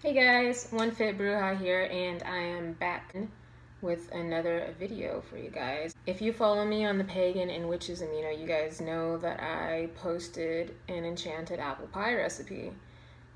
Hey guys, One Fit Bruja here, and I am back with another video for you guys. If you follow me on the Pagan and Witchism, you guys know that I posted an enchanted apple pie recipe.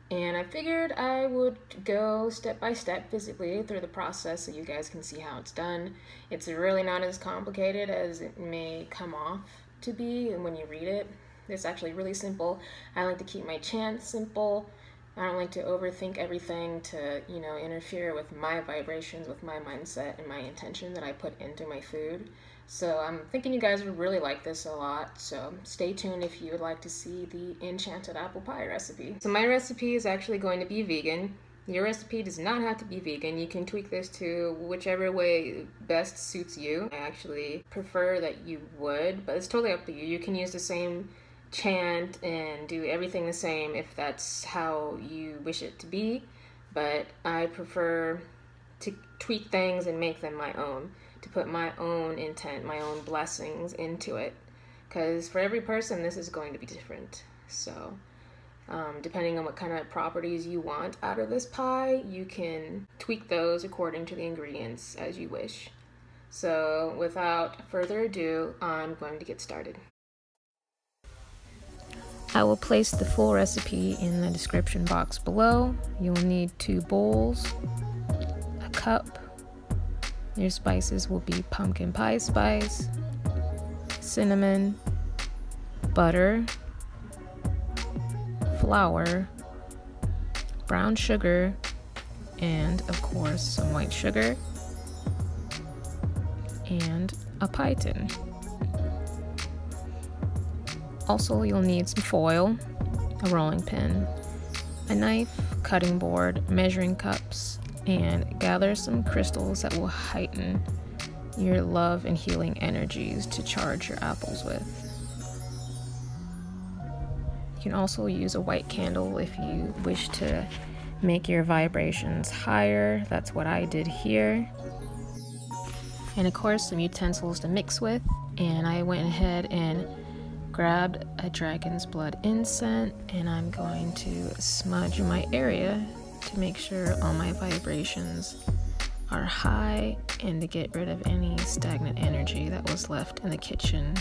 And I figured I would go step by step physically through the process so you guys can see how it's done. It's really not as complicated as it may come off to be when you read it. It's actually really simple. I like to keep my chants simple. I don't like to overthink everything to, interfere with my vibrations, with my mindset and my intention that I put into my food. So I'm thinking you guys would really like this a lot. So stay tuned if you would like to see the enchanted apple pie recipe. So my recipe is actually going to be vegan. Your recipe does not have to be vegan. You can tweak this to whichever way best suits you. I actually prefer that you would, but it's totally up to you. You can use the same chant and do everything the same if that's how you wish it to be, but I prefer to tweak things and make them my own, to put my own intent, my own blessings into it, because for every person this is going to be different. So depending on what kind of properties you want out of this pie, you can tweak those according to the ingredients as you wish. So without further ado, I'm going to get started. I will place the full recipe in the description box below. You'll need 2 bowls, a cup. Your spices will be pumpkin pie spice, cinnamon, butter, flour, brown sugar, and of course some white sugar, and a pie tin. Also, you'll need some foil, a rolling pin, a knife, cutting board, measuring cups, and gather some crystals that will heighten your love and healing energies to charge your apples with. You can also use a white candle if you wish to make your vibrations higher. That's what I did here. And of course, some utensils to mix with, and I went ahead and grabbed a dragon's blood incense, and I'm going to smudge my area to make sure all my vibrations are high and to get rid of any stagnant energy that was left in the kitchen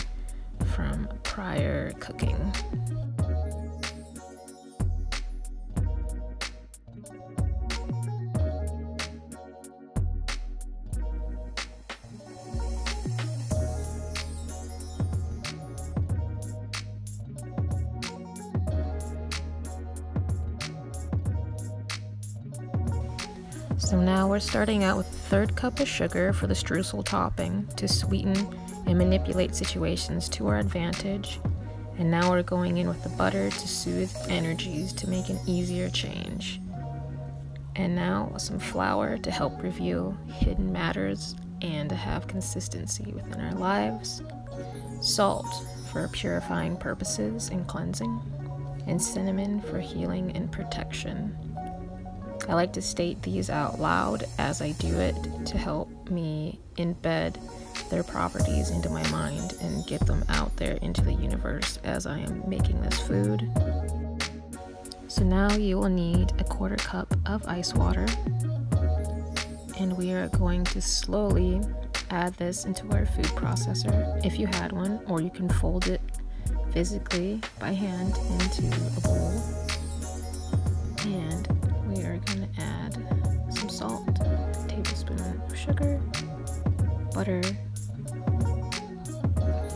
from prior cooking. So now we're starting out with a 1/3 cup of sugar for the streusel topping to sweeten and manipulate situations to our advantage. And now we're going in with the butter to soothe energies to make an easier change. And now some flour to help reveal hidden matters and to have consistency within our lives. Salt for purifying purposes and cleansing. And cinnamon for healing and protection. I like to state these out loud as I do it to help me embed their properties into my mind and get them out there into the universe as I am making this food. So now you will need a 1/4 cup of ice water, and we are going to slowly add this into our food processor if you had one, or you can fold it physically by hand into a bowl. And we are going to add some salt, a tablespoon of sugar, butter,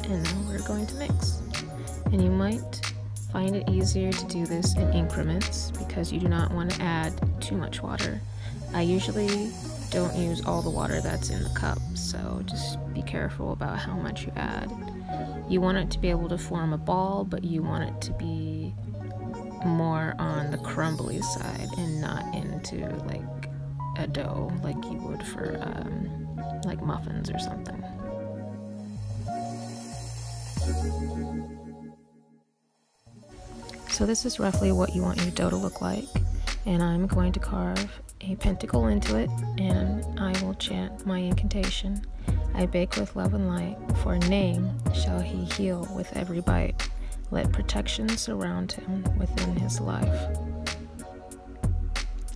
and now we're going to mix. And you might find it easier to do this in increments because you do not want to add too much water. I usually don't use all the water that's in the cup, so just be careful about how much you add. You want it to be able to form a ball, but you want it to be more on the crumbly side and not into like a dough like you would for like muffins or something. So this is roughly what you want your dough to look like, and I'm going to carve a pentacle into it, and I will chant my incantation. I bake with love and light, for a name shall he heal with every bite. Let protection surround him within his life.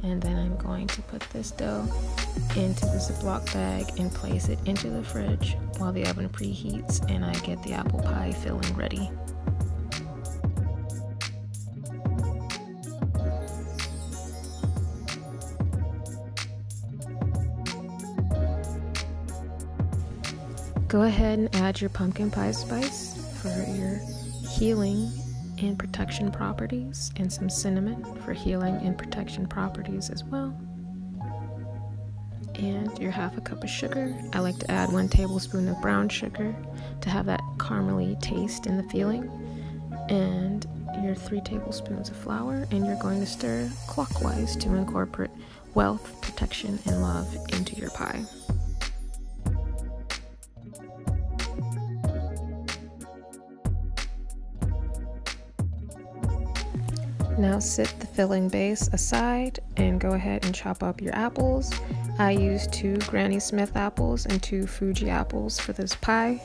And then I'm going to put this dough into the Ziploc bag and place it into the fridge while the oven preheats and I get the apple pie filling ready. Go ahead and add your pumpkin pie spice for your healing and protection properties, and some cinnamon for healing and protection properties as well. And your half a cup of sugar. I like to add 1 tablespoon of brown sugar to have that caramely taste in the feeling. And your 3 tablespoons of flour, and you're going to stir clockwise to incorporate wealth, protection, and love into your pie. Now sit the filling base aside and go ahead and chop up your apples. I used 2 Granny Smith apples and 2 Fuji apples for this pie.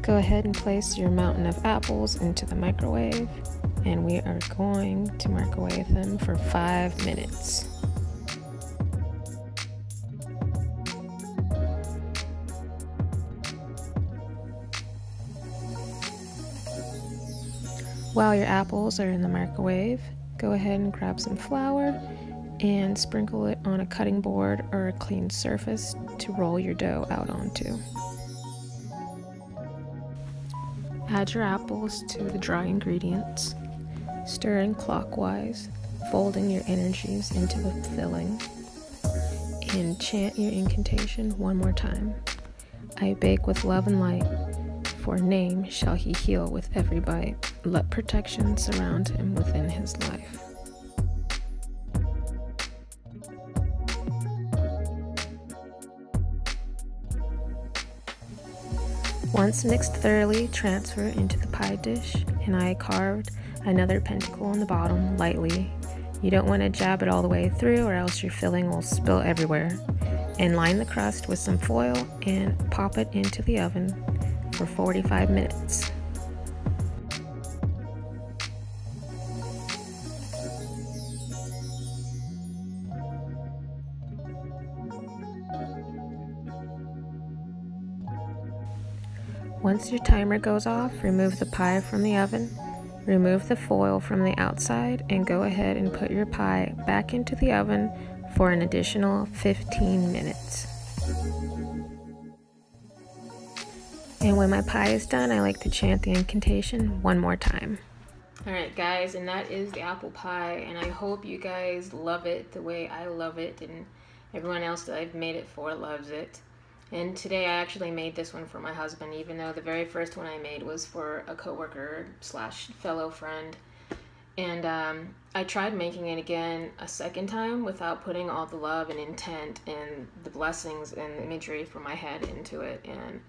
Go ahead and place your mountain of apples into the microwave, and we are going to microwave them for 5 minutes. While your apples are in the microwave, go ahead and grab some flour and sprinkle it on a cutting board or a clean surface to roll your dough out onto. Add your apples to the dry ingredients, stirring clockwise, folding your energies into the filling, and chant your incantation 1 more time. I bake with love and light. For a name shall he heal with every bite. Let protection surround him within his life. Once mixed thoroughly, transfer into the pie dish, and I carved another pentacle on the bottom lightly. You don't want to jab it all the way through or else your filling will spill everywhere. And line the crust with some foil and pop it into the oven for 45 minutes. Once your timer goes off, remove the pie from the oven, remove the foil from the outside, and go ahead and put your pie back into the oven for an additional 15 minutes. And when my pie is done, I like to chant the incantation 1 more time. Alright guys, and that is the apple pie, and I hope you guys love it the way I love it, and everyone else that I've made it for loves it. And today I actually made this one for my husband, even though the very first one I made was for a coworker slash fellow friend. And I tried making it again a second time without putting all the love and intent and the blessings and the imagery from my head into it, and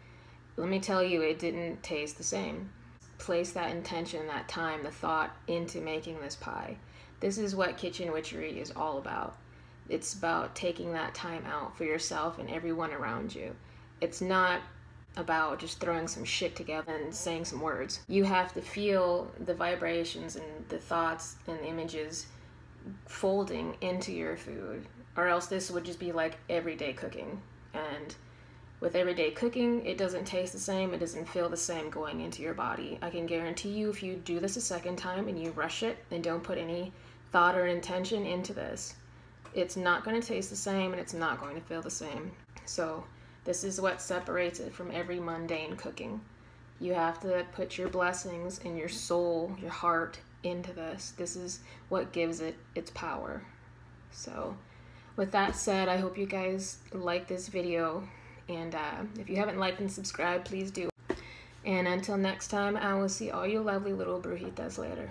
let me tell you, it didn't taste the same. Place that intention, that time, the thought into making this pie. This is what kitchen witchery is all about. It's about taking that time out for yourself and everyone around you. It's not about just throwing some shit together and saying some words. You have to feel the vibrations and the thoughts and the images folding into your food, or else this would just be like everyday cooking. And with everyday cooking, it doesn't taste the same, it doesn't feel the same going into your body. I can guarantee you, if you do this a second time and you rush it and don't put any thought or intention into this, it's not going to taste the same and it's not going to feel the same. So this is what separates it from every mundane cooking. You have to put your blessings and your soul, your heart into this. This is what gives it its power. So with that said, I hope you guys like this video. And if you haven't liked and subscribed, please do. And until next time, I will see all you lovely little brujitas later.